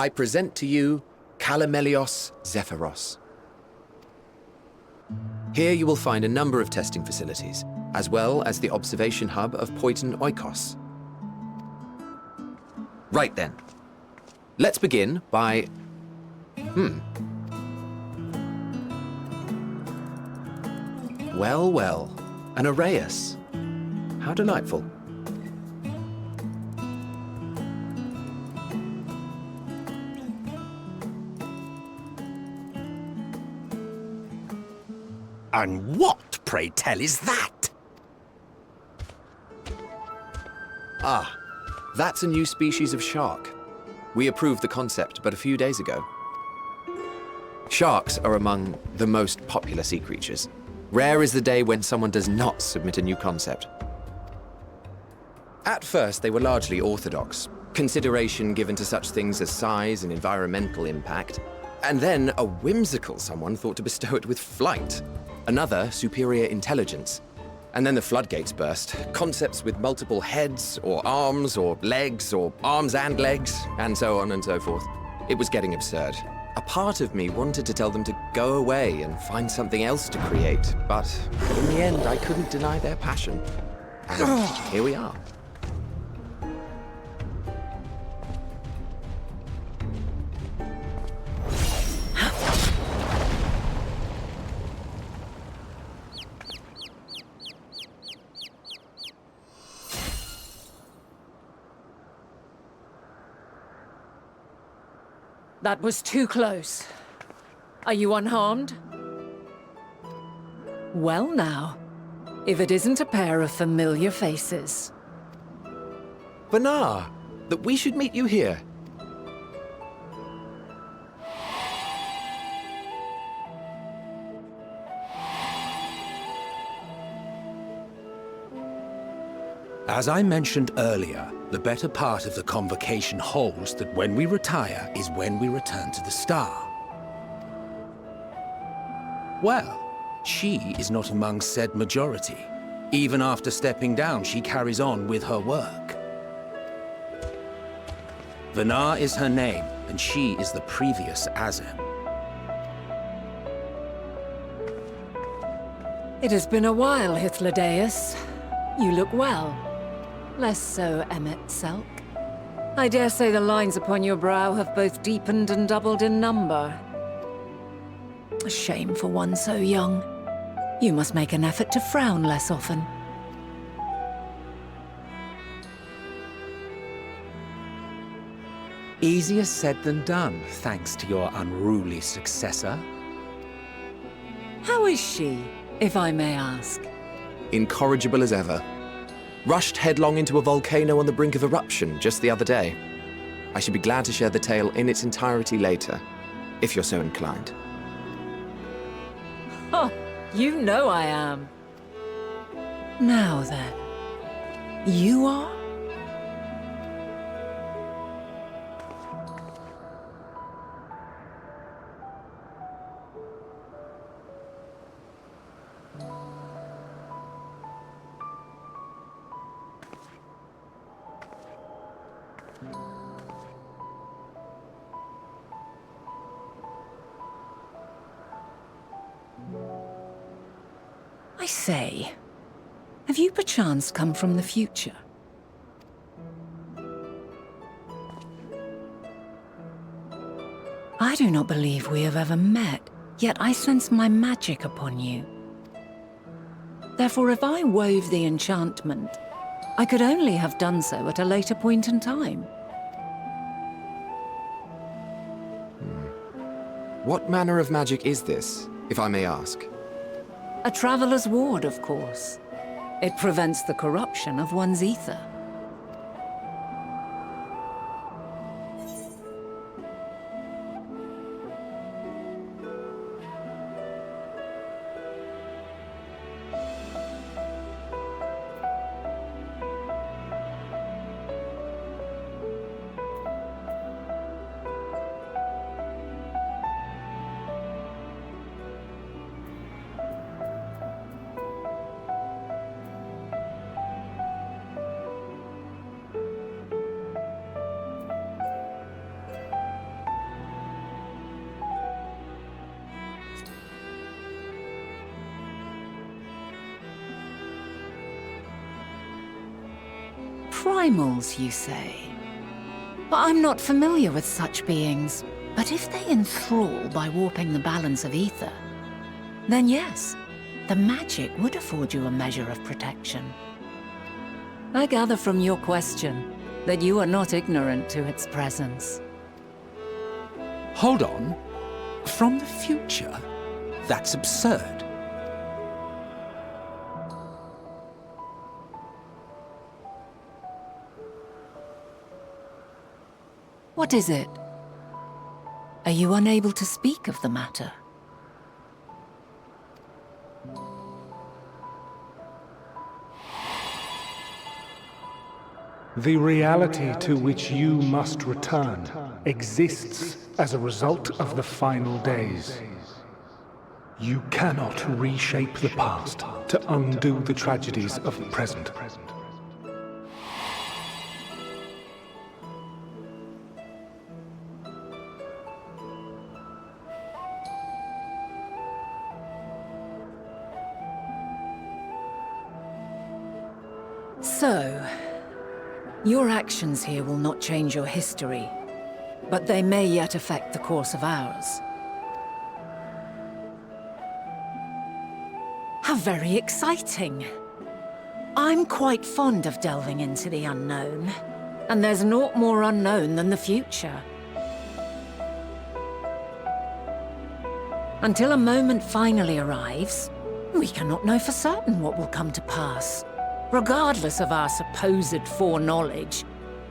I present to you Calamelios Zephyros. Here you will find a number of testing facilities, as well as the observation hub of Poiton Oikos. Right then. Let's begin by... Well, well. An Arrhaeus. How delightful. And what, pray tell, is that? Ah, that's a new species of shark. We approved the concept but a few days ago. Sharks are among the most popular sea creatures. Rare is the day when someone does not submit a new concept. At first, they were largely orthodox, consideration given to such things as size and environmental impact, and then a whimsical someone thought to bestow it with flight, another superior intelligence. And then the floodgates burst, concepts with multiple heads, or arms and legs, and so on and so forth. It was getting absurd. A part of me wanted to tell them to go away and find something else to create, but in the end, I couldn't deny their passion. And here we are. That was too close. Are you unharmed? Well now, if it isn't a pair of familiar faces. Vanar, that we should meet you here. As I mentioned earlier, the better part of the convocation holds that when we retire is when we return to the star. Well, she is not among said majority. Even after stepping down, she carries on with her work. Vanar is her name, and she is the previous Azem. It has been a while, Hythlodaeus. You look well. Less so, Emmet Selk. I dare say the lines upon your brow have both deepened and doubled in number. A shame for one so young. You must make an effort to frown less often. Easier said than done, thanks to your unruly successor. How is she, if I may ask? Incorrigible as ever. Rushed headlong into a volcano on the brink of eruption just the other day. I should be glad to share the tale in its entirety later, if you're so inclined. Oh, you know I am. Now then, you are? I say, have you perchance come from the future? I do not believe we have ever met, yet I sense my magic upon you. Therefore, if I wove the enchantment, I could only have done so at a later point in time. What manner of magic is this, if I may ask? A traveler's ward, of course. It prevents the corruption of one's ether. Primals, you say? But I'm not familiar with such beings. But if they enthrall by warping the balance of ether, then yes, the magic would afford you a measure of protection. I gather from your question that you are not ignorant to its presence. Hold on. From the future? That's absurd. What is it? Are you unable to speak of the matter? The reality to which you must return exists as a result of the final days. You cannot reshape the past to undo the tragedies of the present. So, your actions here will not change your history, but they may yet affect the course of ours. How very exciting! I'm quite fond of delving into the unknown, and there's naught more unknown than the future. Until a moment finally arrives, we cannot know for certain what will come to pass, regardless of our supposed foreknowledge,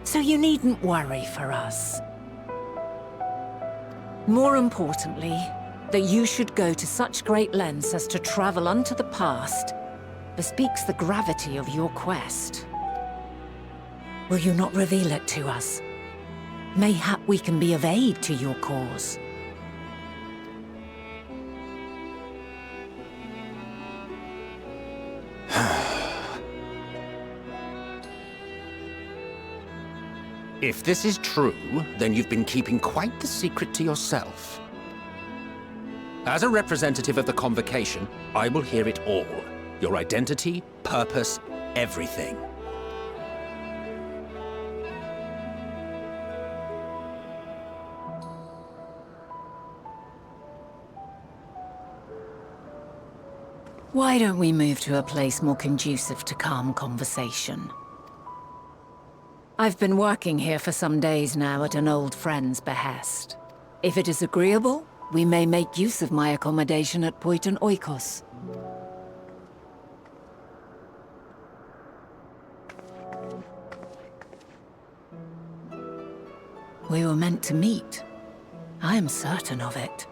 so you needn't worry for us. More importantly, that you should go to such great lengths as to travel unto the past bespeaks the gravity of your quest. Will you not reveal it to us? Mayhap we can be of aid to your cause. If this is true, then you've been keeping quite the secret to yourself. As a representative of the Convocation, I will hear it all. Your identity, purpose, everything. Why don't we move to a place more conducive to calm conversation? I've been working here for some days now at an old friend's behest. If it is agreeable, we may make use of my accommodation at Poiton Oikos. We were meant to meet. I am certain of it.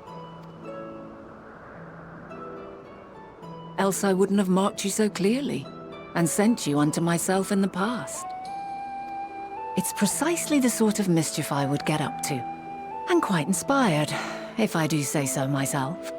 Else I wouldn't have marked you so clearly, and sent you unto myself in the past. It's precisely the sort of mischief I would get up to, and quite inspired, if I do say so myself.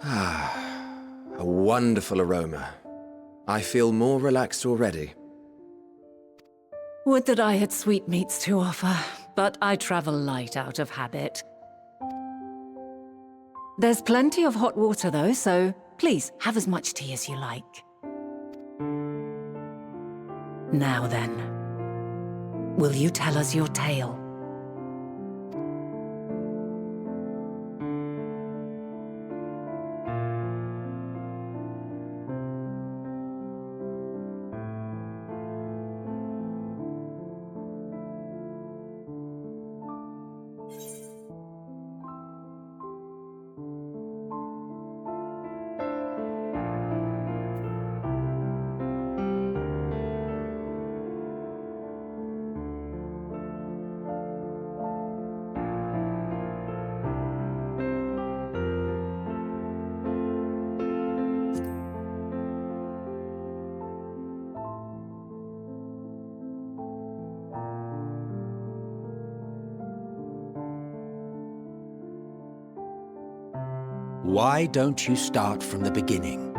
A wonderful aroma. I feel more relaxed already. Would that I had sweetmeats to offer, but I travel light out of habit. There's plenty of hot water though, so please have as much tea as you like. Now then, will you tell us your tale? Why don't you start from the beginning?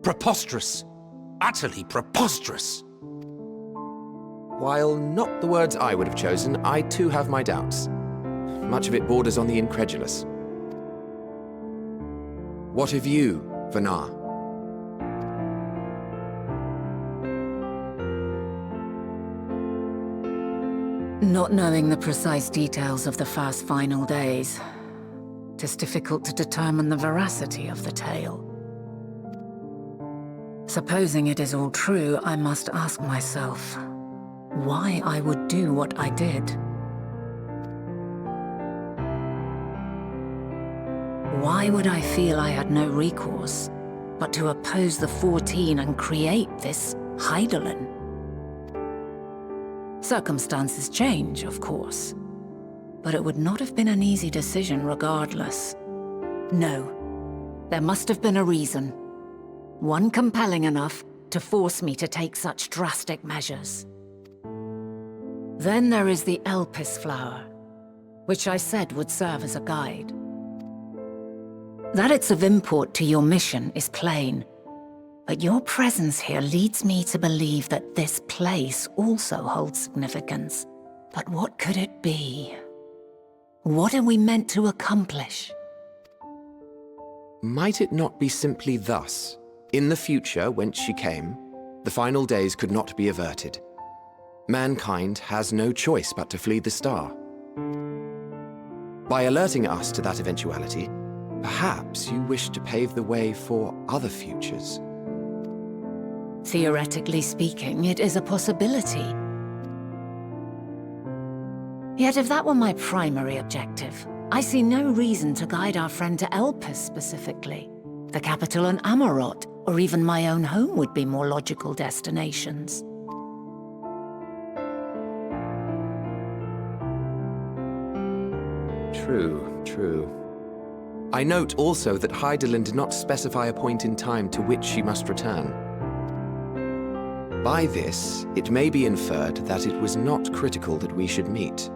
Preposterous. Utterly preposterous. While not the words I would have chosen, I too have my doubts. Much of it borders on the incredulous. What of you, Vanar? Not knowing the precise details of the first final days, it is difficult to determine the veracity of the tale. Supposing it is all true, I must ask myself why I would do what I did. Why would I feel I had no recourse but to oppose the 14 and create this Hydaelyn? Circumstances change, of course, but it would not have been an easy decision regardless. No, there must have been a reason. One compelling enough to force me to take such drastic measures. Then there is the Elpis flower, which I said would serve as a guide. That it's of import to your mission is plain, but your presence here leads me to believe that this place also holds significance. But what could it be? What are we meant to accomplish? Might it not be simply thus? In the future, whence she came, the final days could not be averted. Mankind has no choice but to flee the star. By alerting us to that eventuality, perhaps you wish to pave the way for other futures. Theoretically speaking, it is a possibility. Yet if that were my primary objective, I see no reason to guide our friend to Elpis specifically. The capital and Amarot, or even my own home would be more logical destinations. True. I note also that Hydaelyn did not specify a point in time to which she must return. By this, it may be inferred that it was not critical that we should meet.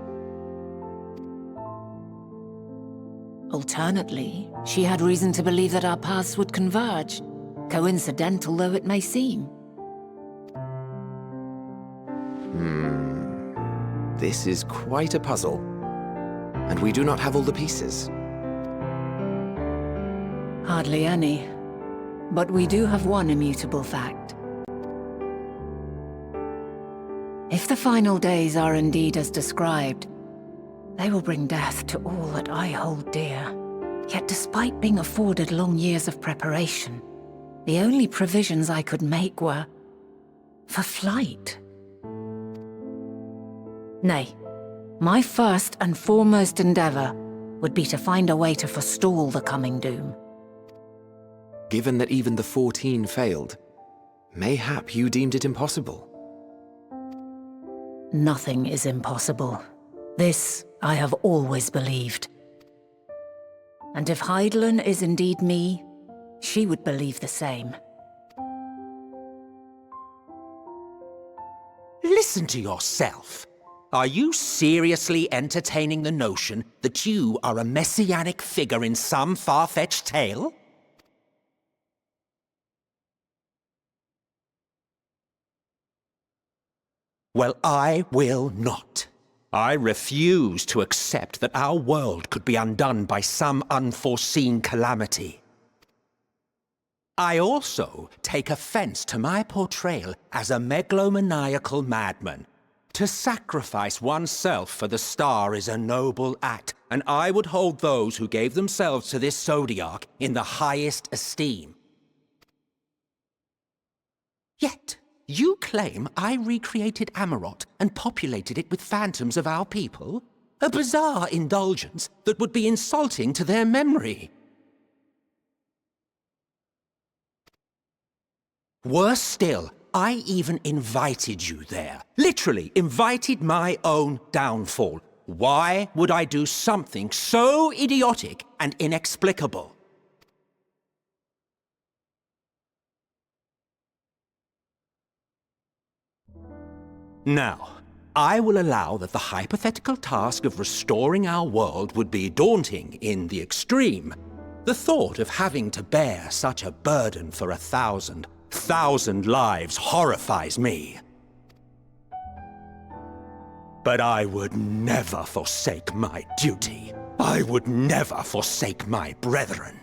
Alternately, she had reason to believe that our paths would converge, coincidental though it may seem. This is quite a puzzle, and we do not have all the pieces. Hardly any. But we do have one immutable fact. If the final days are indeed as described, they will bring death to all that I hold dear. Yet despite being afforded long years of preparation, the only provisions I could make were for flight. Nay, my first and foremost endeavor would be to find a way to forestall the coming doom. Given that even the 14 failed, mayhap you deemed it impossible. Nothing is impossible. This I have always believed. And if Hydaelyn is indeed me, she would believe the same. Listen to yourself. Are you seriously entertaining the notion that you are a messianic figure in some far-fetched tale? Well, I will not. I refuse to accept that our world could be undone by some unforeseen calamity. I also take offense to my portrayal as a megalomaniacal madman. To sacrifice oneself for the star is a noble act, and I would hold those who gave themselves to this zodiac in the highest esteem. Yet, you claim I recreated Amarot and populated it with phantoms of our people? A bizarre indulgence that would be insulting to their memory. Worse still, I even invited you there. Literally invited my own downfall. Why would I do something so idiotic and inexplicable? Now, I will allow that the hypothetical task of restoring our world would be daunting in the extreme. The thought of having to bear such a burden for 1,000 lives horrifies me. But I would never forsake my duty. I would never forsake my brethren.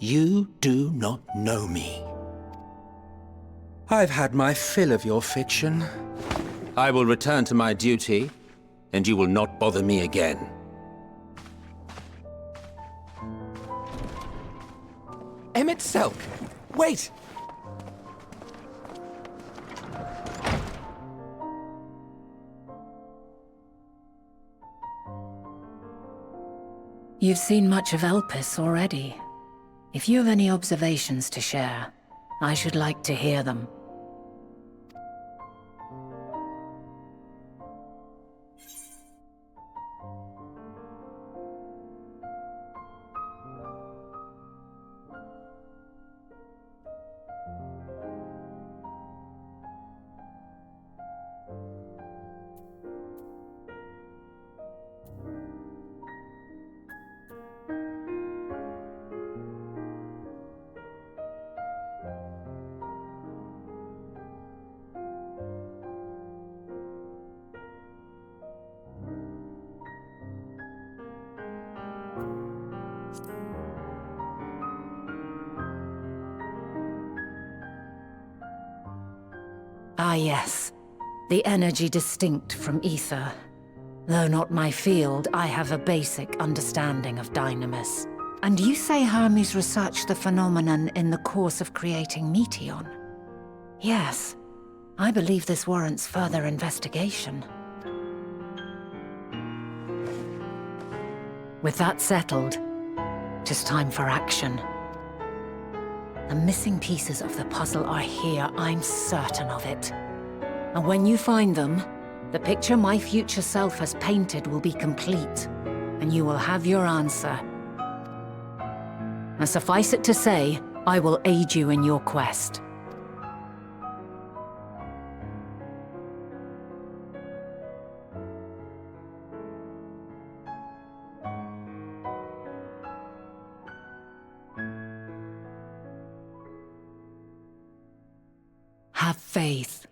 You do not know me. I've had my fill of your fiction. I will return to my duty, and you will not bother me again. Selk! Wait! You've seen much of Elpis already. If you have any observations to share, I should like to hear them. Ah yes, the energy distinct from ether. Though not my field, I have a basic understanding of dynamis. And you say Hermes researched the phenomenon in the course of creating Meteon? Yes, I believe this warrants further investigation. With that settled, it is time for action. The missing pieces of the puzzle are here, I'm certain of it. And when you find them, the picture my future self has painted will be complete, and you will have your answer. And suffice it to say, I will aid you in your quest. Have faith.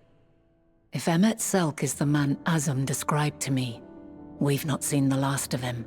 If Emmet Selk is the man Azum described to me, we've not seen the last of him.